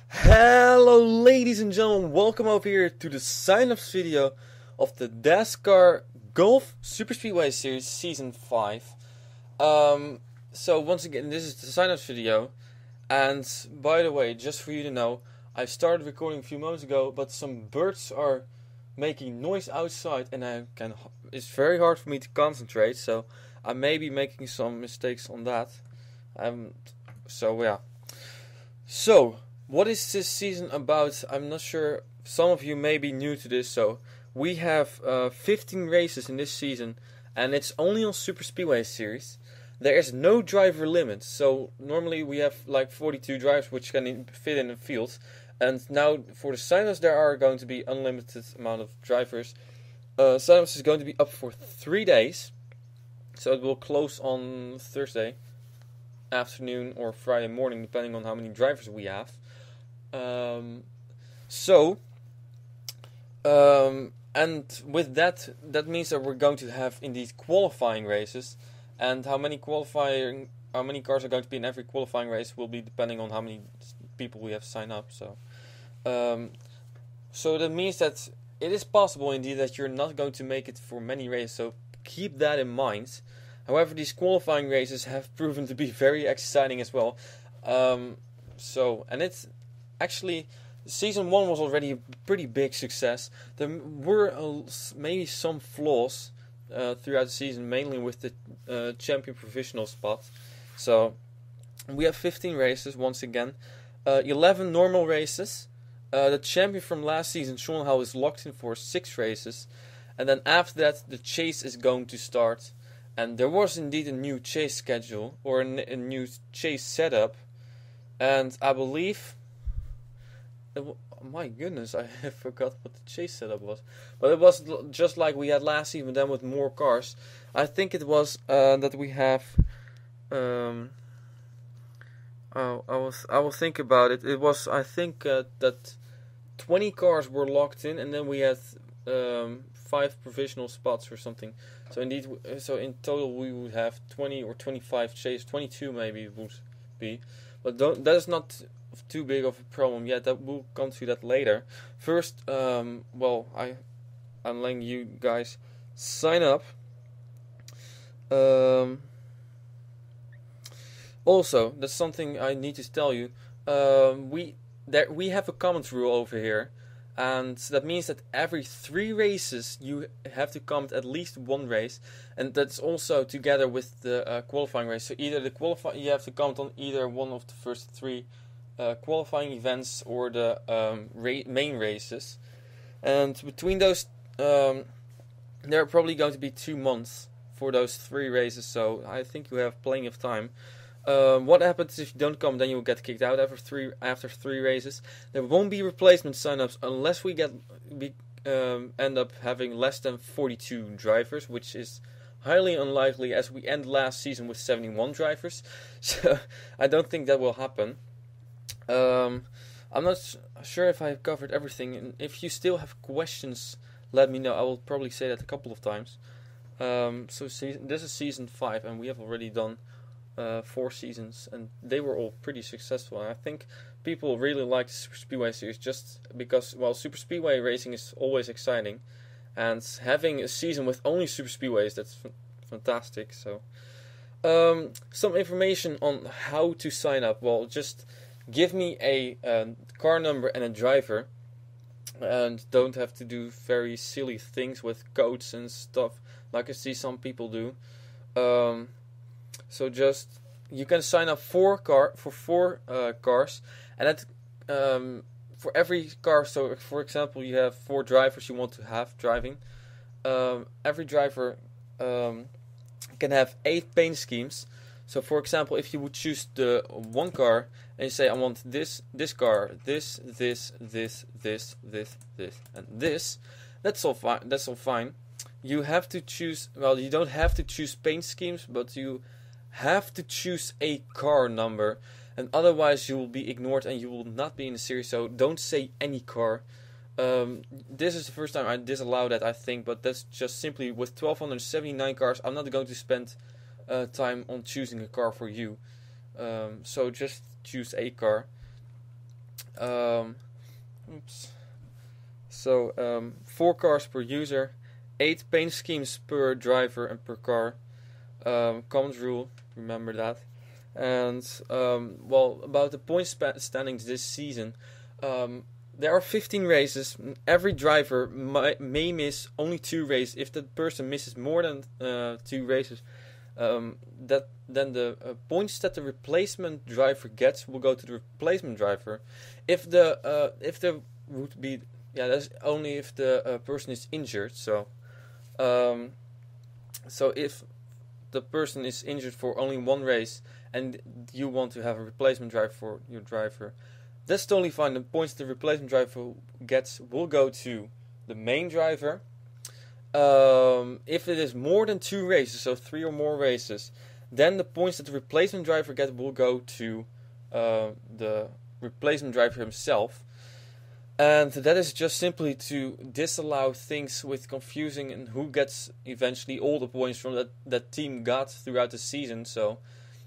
Hello ladies and gentlemen, welcome over here to the sign-ups video of the Dascar Golf Superspeedway Series Season 5. So once again, this is the sign-ups video, and by the way, just for you to know, I started recording a few moments ago, but some birds are making noise outside and it's very hard for me to concentrate, so I may be making some mistakes on that. So, what is this season about? I'm not sure. Some of you may be new to this. So, we have 15 races in this season, and it's only on Superspeedway Series. There is no driver limit. So, normally we have like 42 drivers which can fit in the field. And now, for the sign-ups, there are going to be unlimited amount of drivers. Sign-ups is going to be up for 3 days. So, it will close on Thursday afternoon or Friday morning, depending on how many drivers we have. And with that means that we're going to have indeed qualifying races, and how many cars are going to be in every qualifying race will be depending on how many people we have signed up. So that means that it is possible indeed that you're not going to make it for many races. So keep that in mind. However, these qualifying races have proven to be very exciting as well. And it's actually, Season 1 was already a pretty big success. There were maybe some flaws throughout the season, mainly with the champion provisional spot. So, we have 15 races once again. 11 normal races. The champion from last season, Shawn Howell, is locked in for 6 races. And then after that, the chase is going to start. And there was indeed a new chase schedule, or a new chase setup. And I believe... my goodness, I forgot what the chase setup was. But it was just like we had last season, then with more cars. I think it was that we have... I will think about it. It was, I think, that 20 cars were locked in, and then we had 5 provisional spots or something. So indeed, so in total we would have 20 or 25 chase, 22 maybe it would be. But that is not too big of a problem yet. That we'll come to that later. First, I'm letting you guys sign up. Also, that's something I need to tell you. We have a comment rule over here, and that means that every 3 races you have to comment at least 1 race, and that's also together with the qualifying race. So either you have to comment on either one of the first 3 qualifying events or the main races, and between those there are probably going to be 2 months for those 3 races. So I think you have plenty of time. What happens if you don't come? Then you'll get kicked out after 3 races. There won't be replacement signups unless we end up having less than 42 drivers, which is highly unlikely, as we end last season with 71 drivers. So I don't think that will happen. I'm not sure if I've covered everything, and if you still have questions, let me know. I will probably say that a couple of times. This is season 5, and we have already done 4 seasons, and they were all pretty successful. And I think people really like the Superspeedway series just because, well, Superspeedway racing is always exciting, and having a season with only Superspeedways, that's fantastic. So, some information on how to sign up. Well, just give me a car number and a driver, and don't have to do very silly things with codes and stuff like I see some people do. So you can sign up for 4 cars, and that for every car. So for example, you have 4 drivers you want to have driving. Every driver can have 8 paint schemes. So for example, if you would choose the 1 car and you say I want this car, this, and this, that's all fine. That's all fine. You have to choose. Well, you don't have to choose paint schemes, but you have to choose a car number, and otherwise you will be ignored and you will not be in the series. So don't say any car. This is the first time I disallow that, I think, but that's just simply with 1279 cars. I'm not going to spend time on choosing a car for you. So just choose a car. Oops. So 4 cars per user, 8 paint schemes per driver and per car. Common rule, remember that. And well, about the point standings this season, there are 15 races. Every driver may miss only 2 races. If that person misses more than 2 races, then the points that the replacement driver gets will go to the replacement driver. If there would be, yeah, that's only if the person is injured. So if the person is injured for only 1 race and you want to have a replacement driver for your driver, that's totally fine. The points the replacement driver gets will go to the main driver. If it is more than 2 races, so 3 or more races, then the points that the replacement driver gets will go to the replacement driver himself. And that is just simply to disallow things with confusing and who gets eventually all the points from that team got throughout the season. So,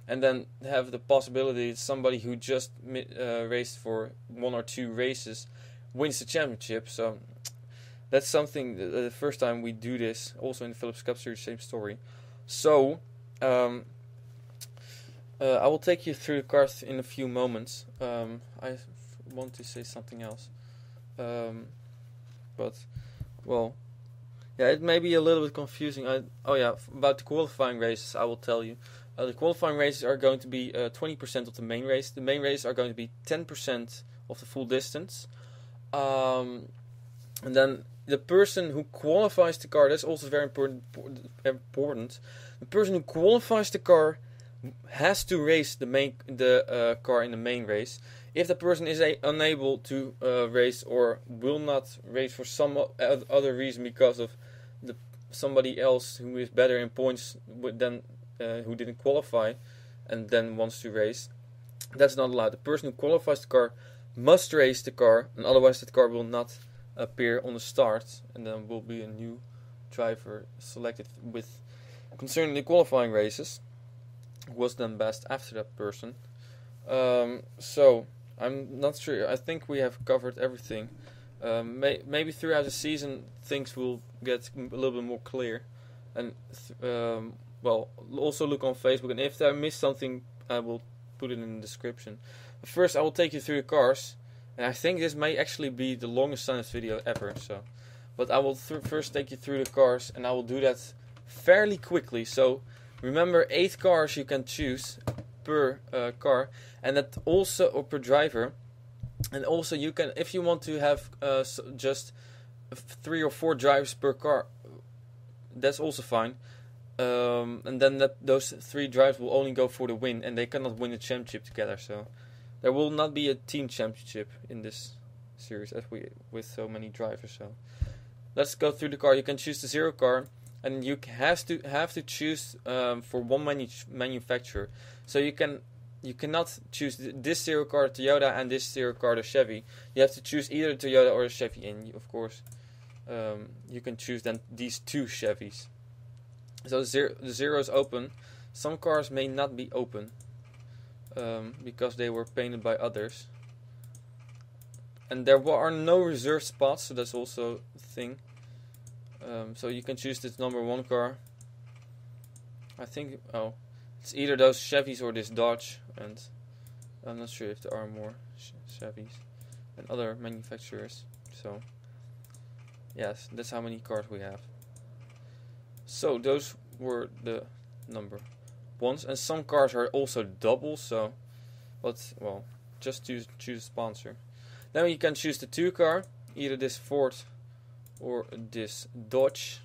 and then have the possibility that somebody who just raced for 1 or 2 races wins the championship. So that's something, the first time we do this, also in the Phillips Cup Series, same story. So I will take you through the cars in a few moments. I want to say something else. But, well, yeah, it may be a little bit confusing. About the qualifying races, I will tell you. The qualifying races are going to be 20% of the main race. The main races are going to be 10% of the full distance. And then the person who qualifies the car, that's also very important. The person who qualifies the car has to race the car in the main race. If the person is unable to race or will not race for some other reason because of somebody else who is better in points than who didn't qualify and then wants to race, that's not allowed. The person who qualifies the car must race the car, and otherwise the car will not appear on the start, and then will be a new driver selected with concerning the qualifying races, who was then best after that person. So I'm not sure. I think we have covered everything. Maybe throughout the season things will get a little bit more clear. And well, also look on Facebook. And if I missed something, I will put it in the description. But first, I will take you through the cars. And I think this may actually be the longest Sundays video ever. So, but I will first take you through the cars, and I will do that fairly quickly. So remember, 8 cars you can choose per car, and that also, or per driver, and also you can, if you want to have just 3 or 4 drivers per car, that's also fine. And then those 3 drivers will only go for the win, and they cannot win the championship together. So there will not be a team championship in this series with so many drivers. So let's go through the car. You can choose the 0 car, and you have to choose for one manufacturer. So you cannot choose this 0 car Toyota and this 0 car the Chevy. You have to choose either the Toyota or the Chevy, and of course you can choose then these 2 Chevys. So the 0 is open. Some cars may not be open because they were painted by others, and there are no reserved spots, so that's also a thing. So you can choose this number 1 car. I think it's either those Chevys or this Dodge, and I'm not sure if there are more Chevys and other manufacturers. So yes, that's how many cars we have. So those were the number 1s, and some cars are also double. So, but well, just choose a sponsor. Then you can choose the 2 car, either this Ford or this Dodge.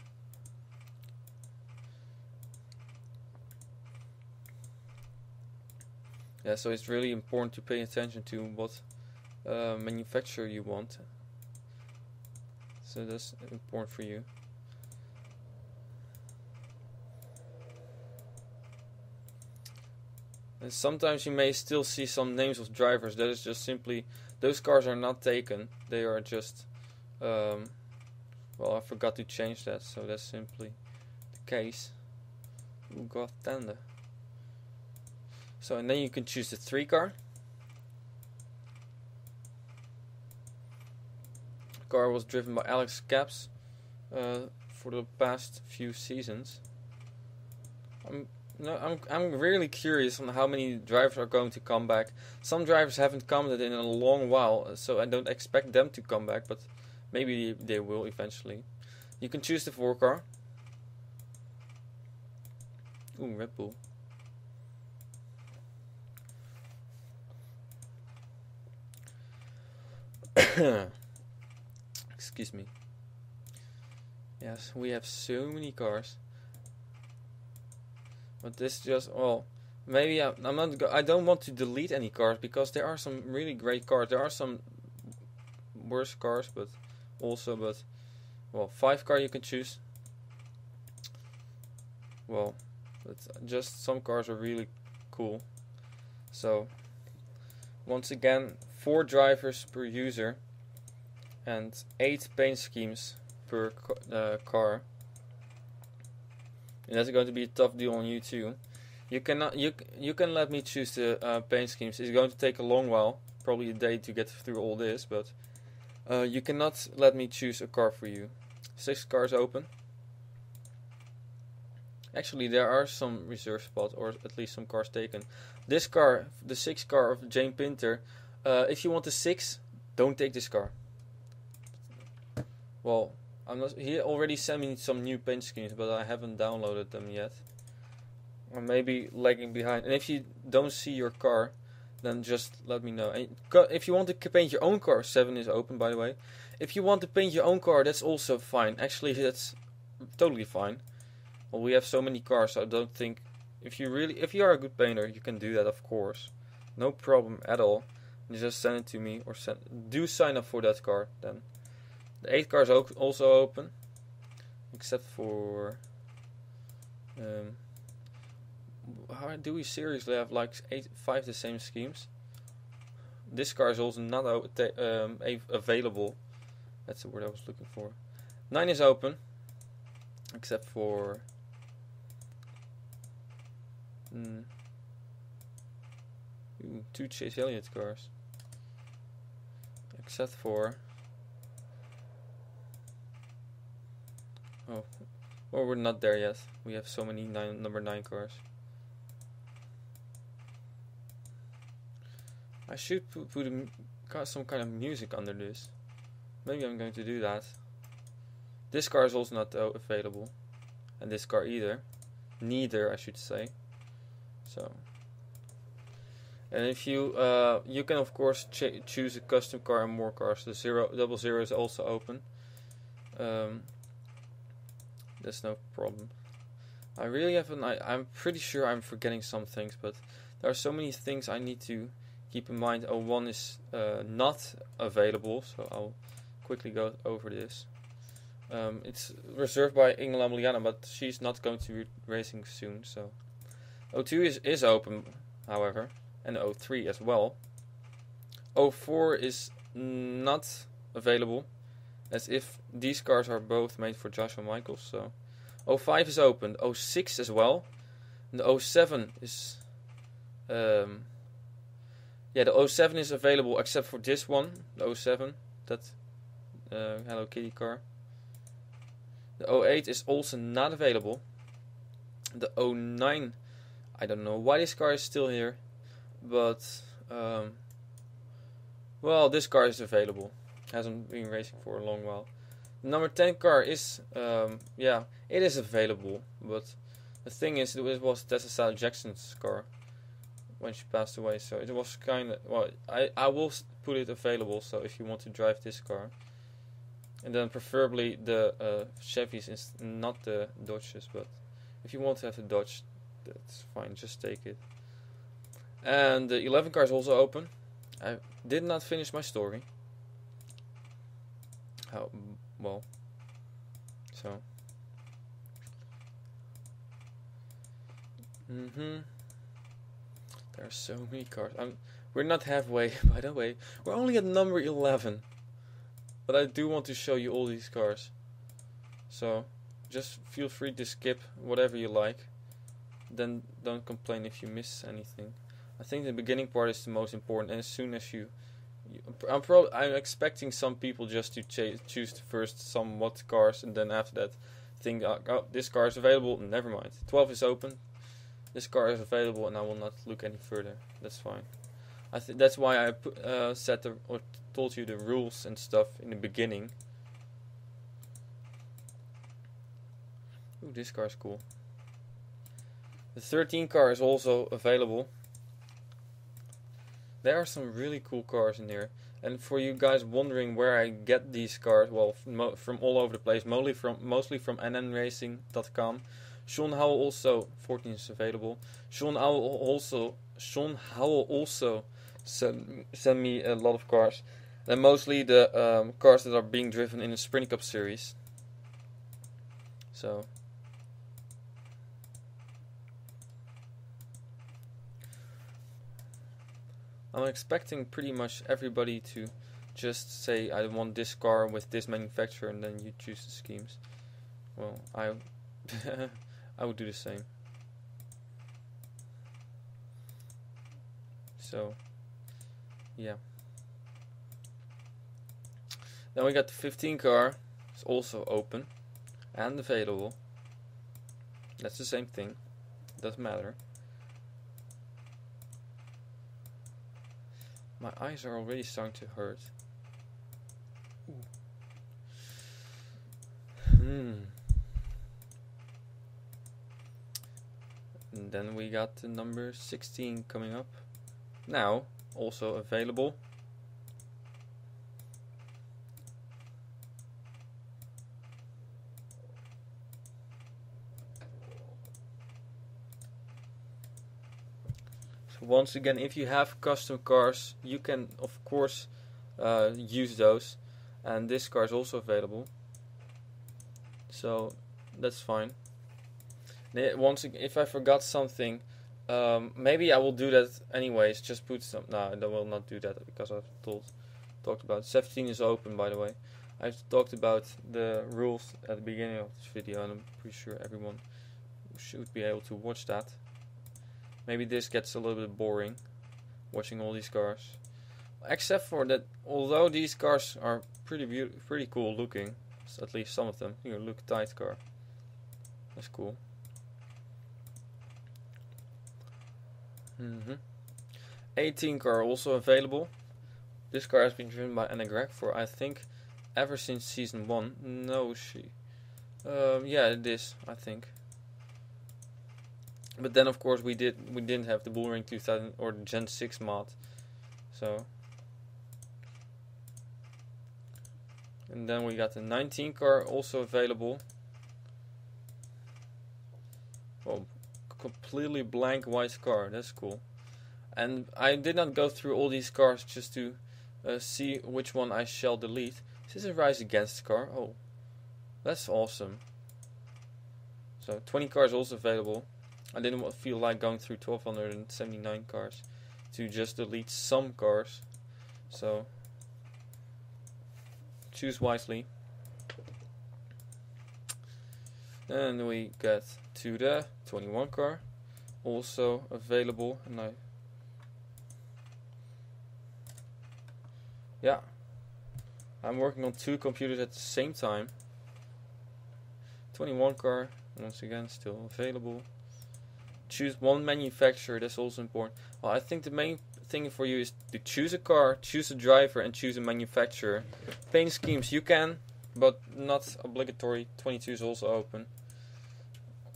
Yeah, so it's really important to pay attention to what manufacturer you want. So that's important for you. And sometimes you may still see some names of drivers. That is just simply, those cars are not taken. They are just, well, I forgot to change that. So that's simply the case. Oh god, tender. So, and then you can choose the 3 car. car was driven by Alex Caps for the past few seasons. I'm really curious on how many drivers are going to come back. Some drivers haven't commented in a long while, so I don't expect them to come back, but maybe they will eventually. You can choose the 4 car. Ooh, Red Bull. Excuse me. Yes, we have so many cars. But this just, well, maybe I don't want to delete any cars because there are some really great cars. There are some worse cars, but 5 car you can choose. Well, but just some cars are really cool. So, once again, 4 drivers per user and 8 paint schemes per car. And that's going to be a tough deal on you too. You can let me choose the paint schemes. It's going to take a long while, probably a day to get through all this, but you cannot let me choose a car for you. 6 cars open. Actually, there are some reserve spots, or at least some cars taken. This car, the 6 car of Jaime Pintor, if you want the 6, don't take this car. Well, he already sent me some new paint schemes, but I haven't downloaded them yet. Or maybe lagging behind. And if you don't see your car, then just let me know. And if you want to paint your own car, 7 is open, by the way. If you want to paint your own car, that's also fine. Actually, that's totally fine. Well, we have so many cars, so I don't think... If you are a good painter, you can do that, of course. No problem at all. You just send it to me, or do sign up for that car, then. The 8 car is also open, except for... how do we seriously have like 5 the same schemes? This car is also not available. That's the word I was looking for. 9 is open, except for... 2 Chase Elliott cars. Except for... Oh, well, we're not there yet. We have so many number 9 cars. I should put some kind of music under this. Maybe I'm going to do that. This car is also not available. And this car either. Neither, I should say. So. And if you you can of course choose a custom car and more cars. The 000 is also open. That's no problem. I really have I'm pretty sure I'm forgetting some things, but there are so many things I need to keep in mind. 01 is not available, so I'll quickly go over this. It's reserved by Inge Lamboliana, but she's not going to be racing soon. So 02 is open, however, and 03 as well. 04 is not available, as if these cars are both made for Joshua Michaels. So 05 is open, 06 as well, and the 07 is the 07 is available except for this one, the 07, that Hello Kitty car. The 08 is also not available. The 09, I don't know why this car is still here, but well, this car is available. Hasn't been racing for a long while. The number 10 car is it is available, but the thing is, it was Tessa Jackson's car when she passed away, so it was kind of, well, I will put it available, so if you want to drive this car, and then preferably the Chevys, not the Dodges, but if you want to have the Dodge, that's fine, just take it. And the 11 car is also open. I did not finish my story. How well? So. There are so many cars. We're not halfway, by the way. We're only at number 11. But I do want to show you all these cars. So, just feel free to skip whatever you like. Then don't complain if you miss anything. I think the beginning part is the most important. And as soon as you I'm expecting some people just to choose the first somewhat cars, and then after that think, oh, this car is available. Never mind. 12 is open. This car is available, and I will not look any further. That's fine. I think that's why I told you the rules and stuff in the beginning. Ooh, this car is cool. The 13 car is also available. There are some really cool cars in there. And for you guys wondering where I get these cars, well, from all over the place, mostly from nnracing.com. Shawn Howell also, 14 is available. Shawn Howell also sent me a lot of cars. And mostly the cars that are being driven in the Sprint Cup series. So I'm expecting pretty much everybody to just say, I want this car with this manufacturer, and then you choose the schemes. Well, I would do the same. So, yeah. Then we got the 15 car. It's also open and available. That's the same thing. Doesn't matter. My eyes are already starting to hurt. And then we got the number 16 coming up. Now, also available. Once again, if you have custom cars, you can of course use those, and this car is also available, so that's fine. Once again, if I forgot something, maybe I will do that anyways. Just put some. No, I will not do that because I've talked about 17 is open, by the way. I've talked about the rules at the beginning of this video, and I'm pretty sure everyone should be able to watch that. Maybe this gets a little bit boring, watching all these cars. Except for that, although these cars are pretty cool looking, at least some of them. Here, look, tight car. That's cool. 18 car also available. This car has been driven by Gregg for, I think, ever since season 1. No, yeah, it is, I think. But then, of course, we didn't have the Bullring 2000 or the Gen 6 mod, so. And then we got the 19 car also available. Oh, completely blank white car. That's cool. And I did not go through all these cars just to see which one I shall delete. This is a Rise Against car. Oh, that's awesome. So 20 cars also available. I didn't feel like going through 1279 cars to just delete some cars. So choose wisely. And we get to the 21 car, also available. And I'm working on 2 computers at the same time. 21 car, once again, still available. Choose one manufacturer, that's also important. Well, I think the main thing for you is to choose a car, choose a driver, and choose a manufacturer. Paint schemes you can, but not obligatory. 22 is also open.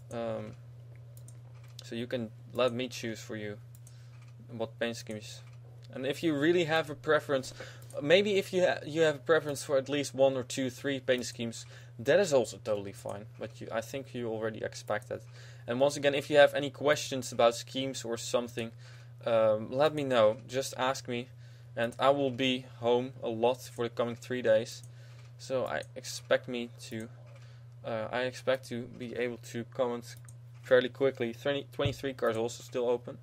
So you can let me choose for you what paint schemes. And if you really have a preference, maybe if you have a preference for at least 1 or 2, 3 paint schemes, that is also totally fine. But I think you already expect that. And once again, if you have any questions about schemes or something, let me know. Just ask me, and I will be home a lot for the coming 3 days. So I expect to be able to comment fairly quickly. 23 cars also still open.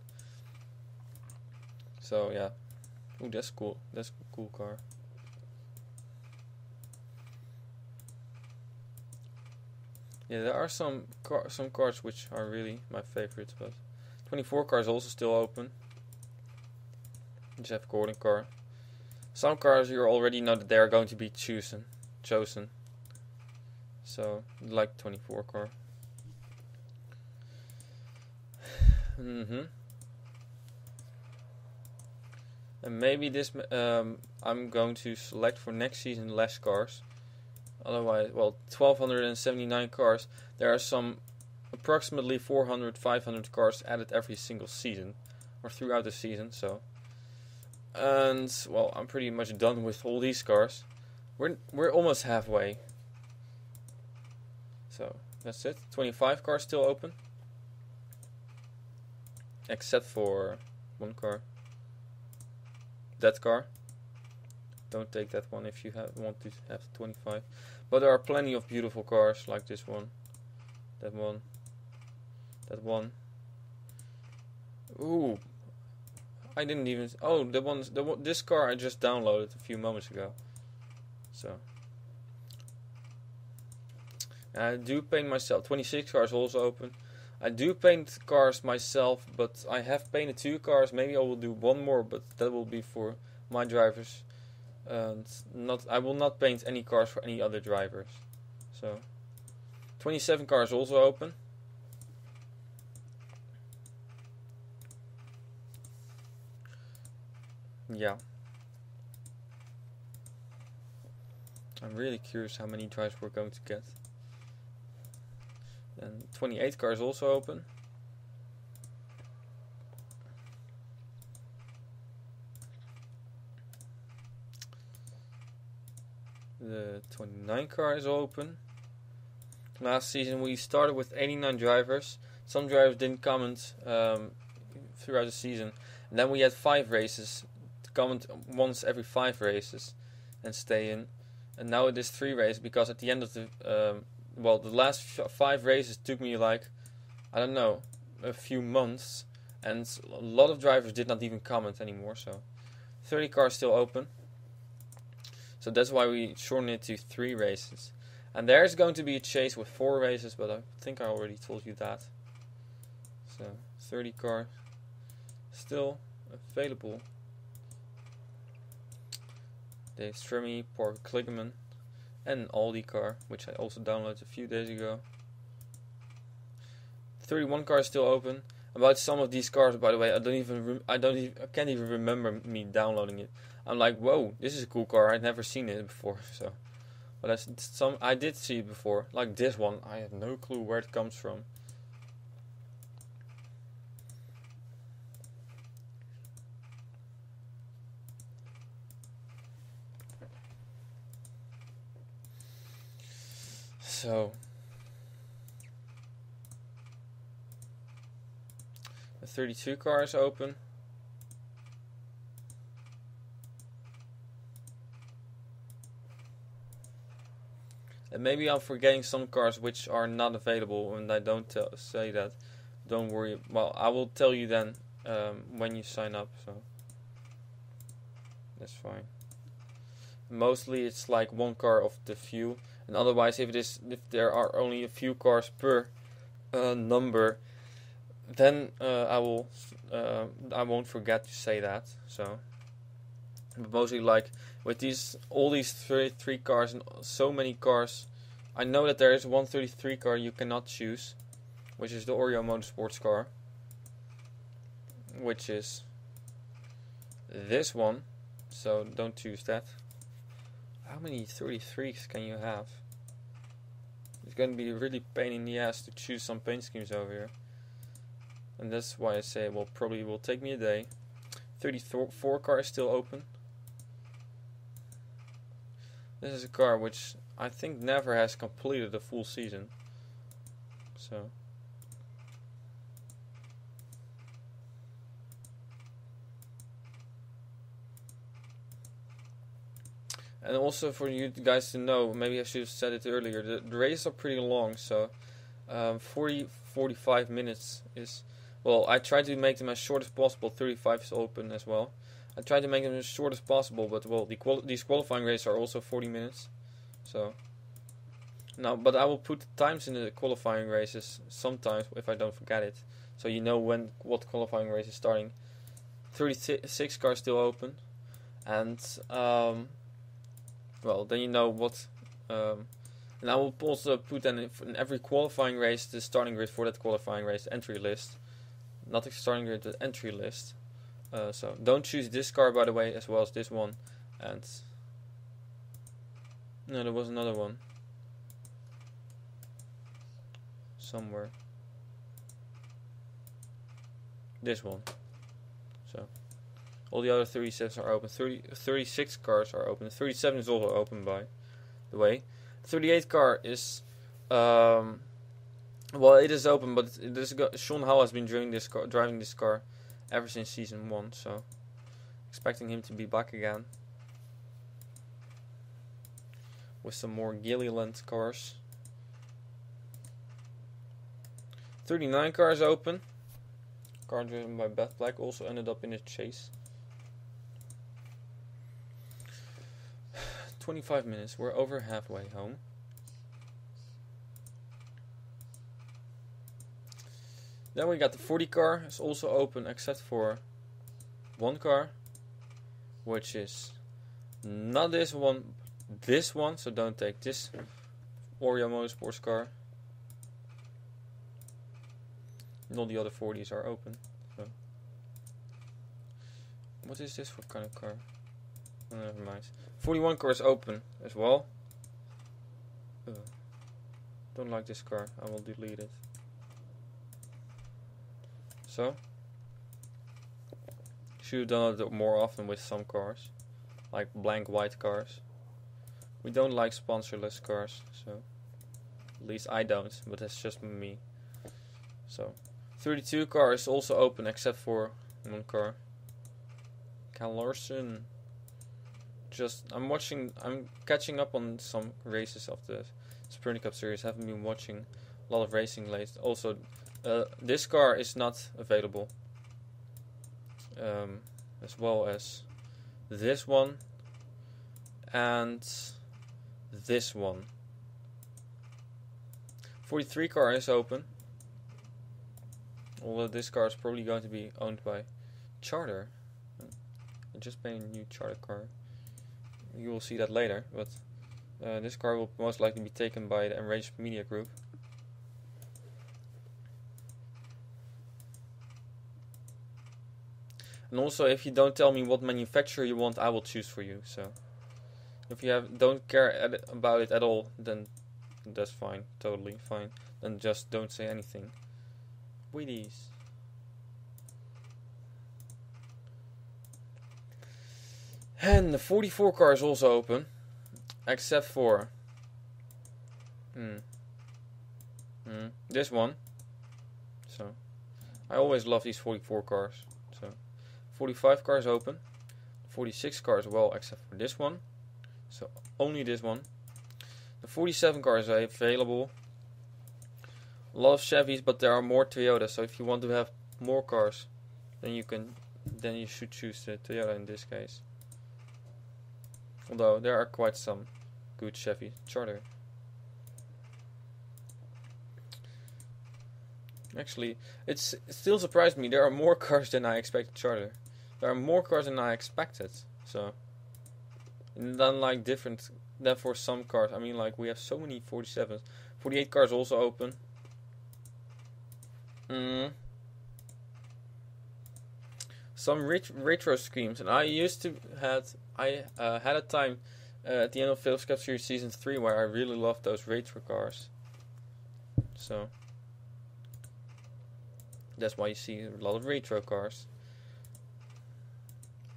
So yeah, ooh, that's cool. That's a cool car. Yeah, there are some cars which are really my favorites, but 24 cars also still open. Jeff Gordon car. Some cars you already know that they are going to be chosen. So, like 24 car. And maybe this, I'm going to select for next season less cars. Otherwise, well, 1279 cars. There are some approximately 400, 500 cars added every single season, or throughout the season. So, and well, I'm pretty much done with all these cars. We're almost halfway. So that's it. 25 cars still open, except for one car. That car. Don't take that one if you want to have 25. But there are plenty of beautiful cars like this one, that one, that one. Ooh, I didn't even. Oh, this car I just downloaded a few moments ago. So I do paint myself. 26 cars also open. I do paint cars myself, but I have painted 2 cars. Maybe I will do one more, but that will be for my drivers. And I will not paint any cars for any other drivers. So 27 cars also open. Yeah. I'm really curious how many drives we're going to get. And 28 cars also open. The 29 car is open. Last season we started with 89 drivers. Some drivers didn't comment throughout the season. And then we had 5 races to comment once every 5 races and stay in. And now it is 3 races because at the end of the the last 5 races took me like, I don't know, a few months. And a lot of drivers did not even comment anymore. So 30 cars still open. So that's why we shortened it to 3 races. And there's going to be a chase with 4 races, but I think I already told you that. So 30 cars still available. The Stremi, Park Kligerman, and an Aldi car, which I also downloaded a few days ago. 31 cars still open. About some of these cars, by the way, I can't even remember me downloading it. I'm like, whoa, this is a cool car. I'd never seen it before. So, but I did see it before. Like this one, I have no clue where it comes from. So, the 32 car is open. And maybe I'm forgetting some cars which are not available, and I don't say that. Don't worry. Well, I will tell you then when you sign up. So that's fine. Mostly it's like 1 car of the few, and otherwise if there are only a few cars per number, then I won't forget to say that. So, but mostly like with all these 33 cars and so many cars, I know that there is 133 car you cannot choose, which is the Oreo Motorsports car, which is this one. So don't choose that. How many 33s can you have? It's going to be a really pain in the ass to choose some paint schemes over here. And that's why I say, well, probably will take me a day. 34 car is still open. This is a car which I think never has completed a full season. So. And also for you guys to know, maybe I should have said it earlier, the races are pretty long, so 45 minutes is, well, I try to make them as short as possible. 35 is open as well. I try to make them as short as possible, but well, these qualifying races are also 40 minutes. So, now, but I will put the times in the qualifying races sometimes if I don't forget it, so you know what qualifying race is starting. 36 cars still open. And well, then you know what. And I will also put in every qualifying race the starting grid for that qualifying race, entry list. Not the starting grid, the entry list. So don't choose this car, by the way, as well as this one. And no, there was another one somewhere. This one. So all the other 37s are open. 36 cars are open. 37 is also open, by the way. 38 car is well, it is open, but Shawn Howell has been driving this car ever since season 1, so expecting him to be back again with some more Gilliland cars. 39 car is open. Car driven by Beth Black also ended up in a chase. 25 minutes, we're over halfway home. Then we got the 40 car, it's also open except for one car, which is not this one, so don't take this Oreo Motorsports car. And all the other 40s are open. So. What is this for kind of car? Oh, never mind. 41 car is open as well. Don't like this car, I will delete it. So, should have done it more often with some cars, like blank white cars. We don't like sponsorless cars, so at least I don't, but that's just me. So, 32 car is also open except for one car. Cal Larson. I'm catching up on some races of the Sprint Cup series. Haven't been watching a lot of racing lately. Also, this car is not available, as well as this one and this one. 43 car is open, although this car is probably going to be owned by Charter. I just bought a new Charter car. You will see that later, but this car will most likely be taken by the Enraged Media Group. And also, if you don't tell me what manufacturer you want, I will choose for you. So, if you don't care about it at all, then that's fine, totally fine. Then just don't say anything. Wheaties. And the 44 car is also open, except for this one. So, I always love these 44 cars. So, 45 car is open, 46 car as well, except for this one. So, only this one. The 47 car is available. A lot of Chevys, but there are more Toyotas. So, if you want to have more cars, then you should choose the Toyota in this case. Although there are quite some good Chevy Charter. Actually, it still surprised me. There are more cars than I expected Charter. There are more cars than I expected. So, than like different than for some cars. I mean, like we have so many 47s. 48 cars also open. Some retro schemes, and I had a time at the end of Philips Cup Series Season 3 where I really loved those retro cars. So that's why you see a lot of retro cars.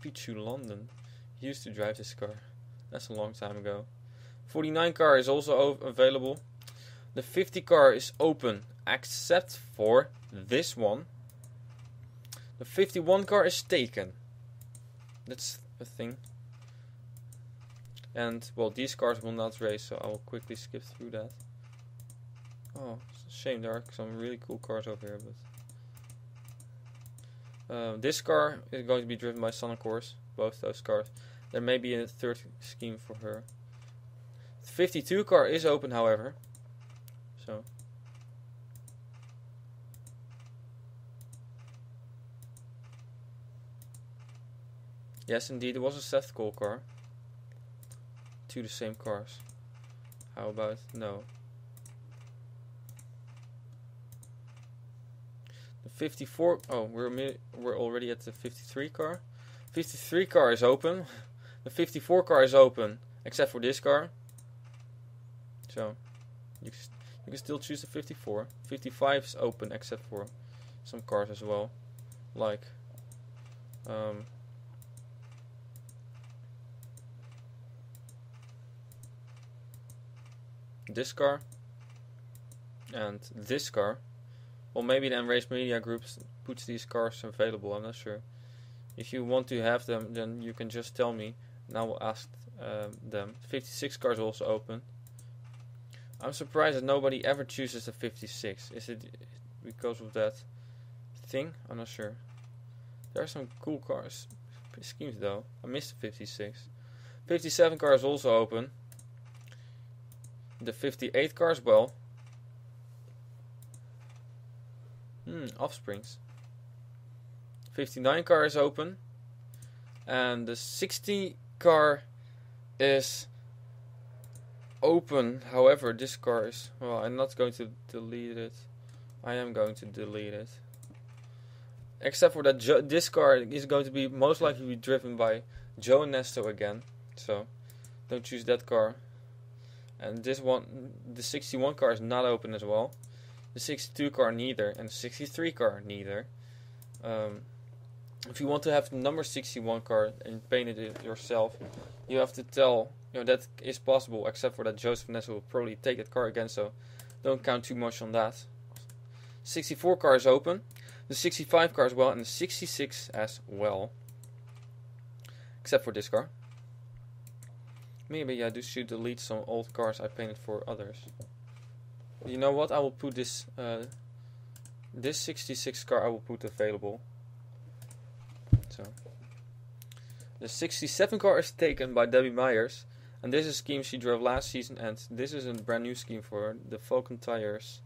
Pichu London used to drive this car. That's a long time ago. 49 car is also available. The 50 car is open except for this one. The 51 car is taken. That's a thing. And, well, these cars will not race, so I will quickly skip through that. Oh, it's a shame. There are some really cool cars over here, but this car is going to be driven by Sana Course. Both those cars. There may be a third scheme for her. The 52 car is open, however. So. Yes, indeed, it was a Seth Cole car. 2 the same cars. How about no? The 54. Oh, we're already at the 53 car. 53 car is open. The 54 car is open, except for this car. So you can still choose the 54. 55 is open, except for some cars as well, like this car and this car. Well, maybe the Race Media Groups puts these cars available. I'm not sure. If you want to have them, then you can just tell me, and I will ask them. 56 car is also open. I'm surprised that nobody ever chooses the 56. Is it because of that thing? I'm not sure. There are some cool cars schemes though. I missed the 56. 57 car is also open. The 58 car as well. Offsprings. 59 car is open. And the 60 car is open. However, this car is... Well, I'm not going to delete it. I am going to delete it. Except for that this car is going to be most likely be driven by Joe and Nesto again. So, don't choose that car. And this one, the 61 car is not open as well. The 62 car neither. And the 63 car neither. If you want to have the number 61 car and paint it yourself, you have to tell, that is possible, except for that Joseph Nessa will probably take that car again, so don't count too much on that. 64 car is open, the 65 car as well, and the 66 as well. Except for this car. Maybe I should delete some old cars I painted for others. You know what, I will put this, this 66 car I will put available. So, the 67 car is taken by Debbie Myers, and this is a scheme she drove last season, and this is a brand new scheme for the Falcon Tires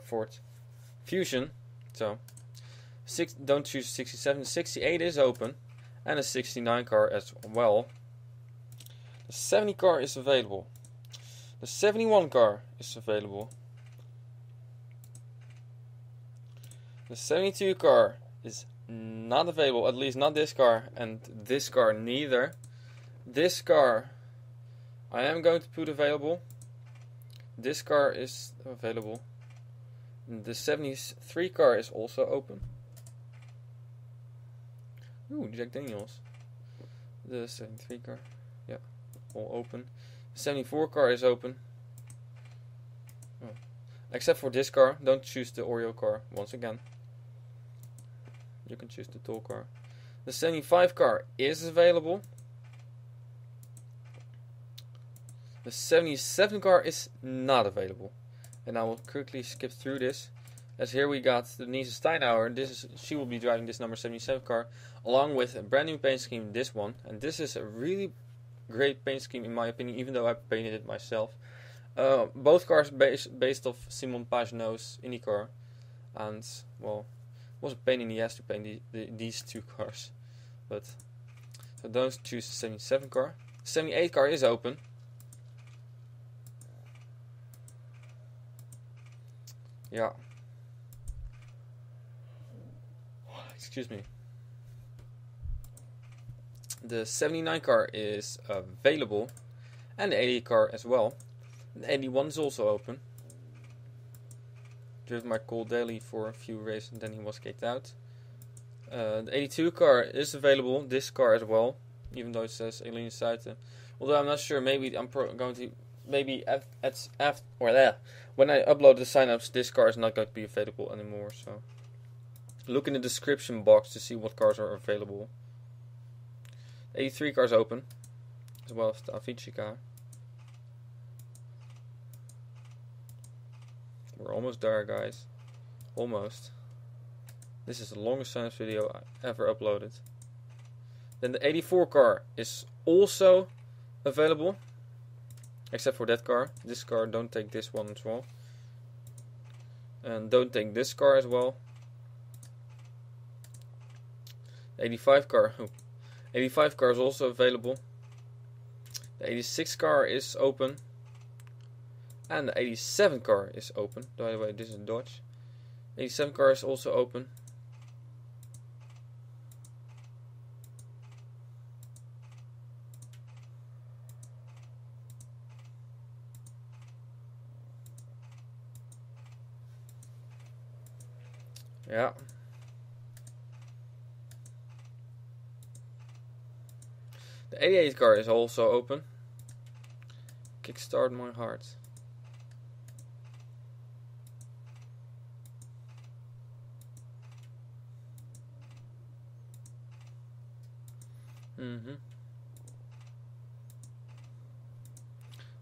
Ford Fusion. So, don't choose 67. The 68 is open, and the 69 car as well. The 70 car is available. The 71 car is available. The 72 car is not available, at least not this car, and this car neither. This car I am going to put available. This car is available. The 73 car is also open. Ooh, Jack Daniels. The 73 car, yeah, all open. The 74 car is open. Oh. Except for this car, don't choose the Oreo car once again. You can choose the tall car. The 75 car is available. The 77 car is not available. And I will quickly skip through this. As here we got the Denise Steinauer. She will be driving this number 77 car. Along with a brand new paint scheme, this one. And this is a really great paint scheme in my opinion, even though I painted it myself. Both cars based off Simon Pagenaud's IndyCar. And, well, it was a pain in the ass to paint these two cars. But, so don't choose the 77 car. The 78 car is open. Yeah. Excuse me. The 79 car is available. And the 80 car as well. The 81 is also open. Driven by Cole Daly for a few races and then he was kicked out. The 82 car is available, this car as well, even though it says Elena Suiten. Although I'm not sure, maybe I'm going to, maybe when I upload the signups, this car is not going to be available anymore. So look in the description box to see what cars are available. 83 car is open, as well as the Avicii car. We're almost there, guys. Almost. This is the longest signups video I ever uploaded. Then the 84 car is also available. Except for that car. This car, don't take this one as well. And don't take this car as well. The 85 car. 85 car is also available. The 86 car is open. And the 87 car is open. By the way, this is a Dodge. 87 car is also open. Yeah. The 88 car is also open. Kickstart my heart.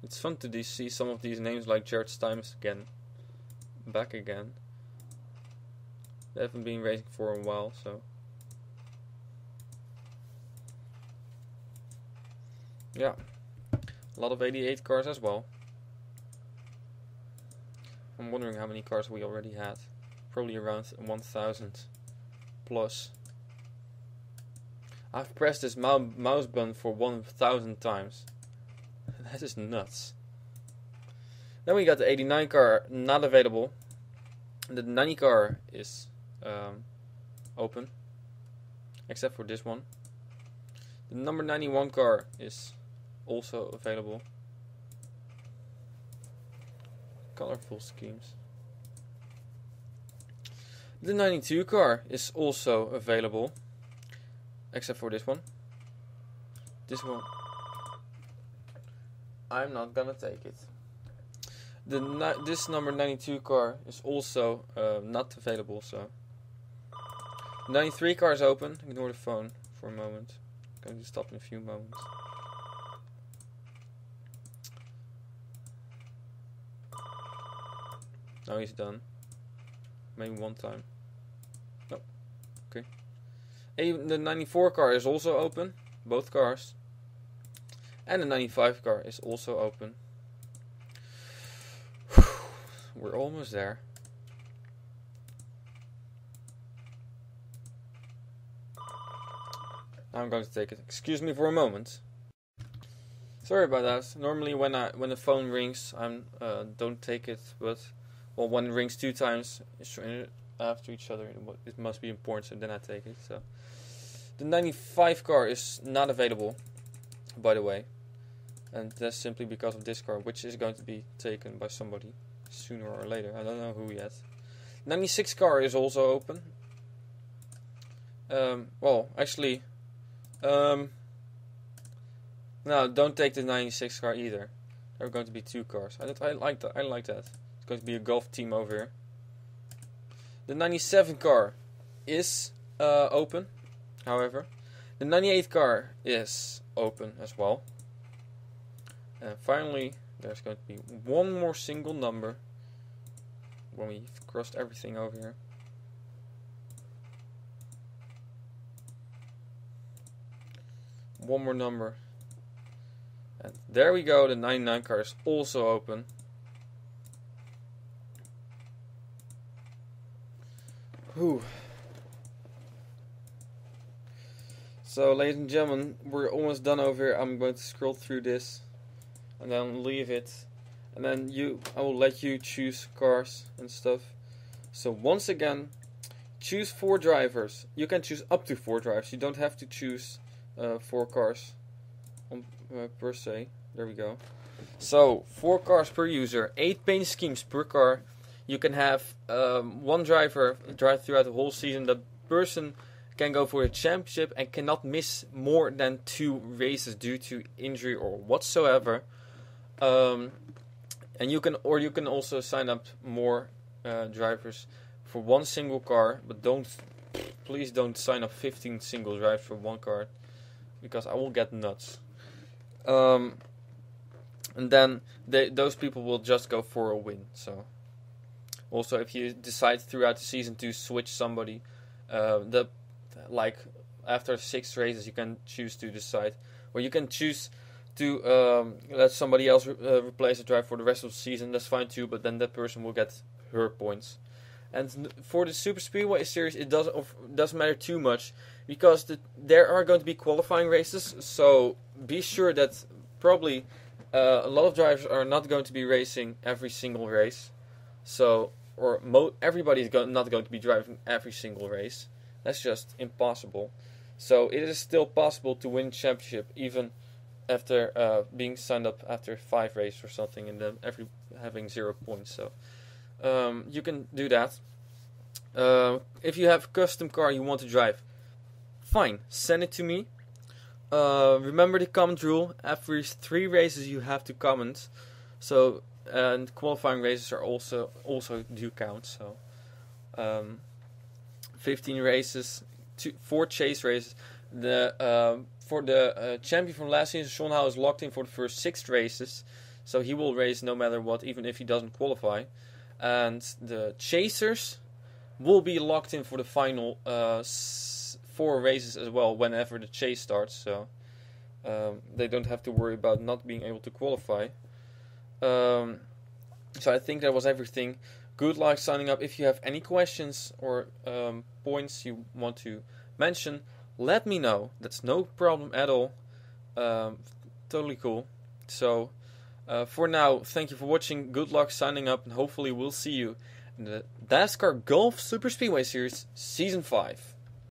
It's fun to see some of these names like Gerard Stimes again. Back again. They haven't been racing for a while, so. Yeah. A lot of 88 cars as well. I'm wondering how many cars we already had. Probably around 1,000 plus. I've pressed this mouse button for 1,000 times. That is nuts. Then we got the 89 car not available. The 90 car is open. Except for this one. The number 91 car is also available. Colorful schemes. The 92 car is also available. Except for this one. This one. I'm not gonna take it. This number 92 car is also not available, so. 93 car is open. Ignore the phone for a moment. I'm going to stop in a few moments. Now he's done. Maybe one time. No. Okay. The 94 car is also open. Both cars. And the 95 car is also open. We're almost there. Now I'm going to take it. Excuse me for a moment. Sorry about that. Normally when the phone rings, I don't take it, but well, when it rings 2 times after each other, it must be important, so then I take it. So the 95 car is not available, by the way, and that's simply because of this car, which is going to be taken by somebody sooner or later. I don't know who yet. 96 car is also open. Well, actually, no, don't take the 96 car either. There are going to be 2 cars. I like that. I like that. It's going to be a golf team over here. The 97 car is open. However, the 98 car is open as well. And finally, there's going to be one more single number when we've crossed everything over here. One more number. And there we go, the 99 car is also open. Whew. So, ladies and gentlemen, we're almost done over here. I'm going to scroll through this and then leave it. And then I will let you choose cars and stuff. So once again, choose 4 drivers. You can choose up to 4 drivers. You don't have to choose 4 cars per se. There we go. So 4 cars per user, 8 paint schemes per car. You can have 1 driver drive throughout the whole season. The person can go for a championship and cannot miss more than 2 races due to injury or whatsoever. And you can also sign up more drivers for 1 single car, but please don't sign up 15 single drives for 1 car, because I will get nuts. And then those people will just go for a win. So also, if you decide throughout the season to switch somebody, like after 6 races, you can choose to decide, or you can choose to let somebody else replace the drive for the rest of the season. That's fine too, but then that person will get her points. And for the SuperSpeedway series, it doesn't matter too much, because there are going to be qualifying races. So be sure that probably a lot of drivers are not going to be racing every single race. So everybody is not going to be driving every single race. That's just impossible. So it is still possible to win championship even after being signed up after 5 races or something, and then having 0 points. So you can do that. If you have a custom car you want to drive, fine, send it to me. Remember the comment rule: every 3 races you have to comment. So, and qualifying races are also do count. So 15 races, 4 chase races. For the champion from last season, Shawn Howell is locked in for the first 6 races, so he will race no matter what, even if he doesn't qualify. And the chasers will be locked in for the final 4 races as well, whenever the chase starts. So they don't have to worry about not being able to qualify. So I think that was everything. Good luck signing up. If you have any questions or points you want to mention, let me know. That's no problem at all. Totally cool. So for now, thank you for watching. Good luck signing up, and hopefully we'll see you in the Dascar Golf Super Speedway Series Season 5.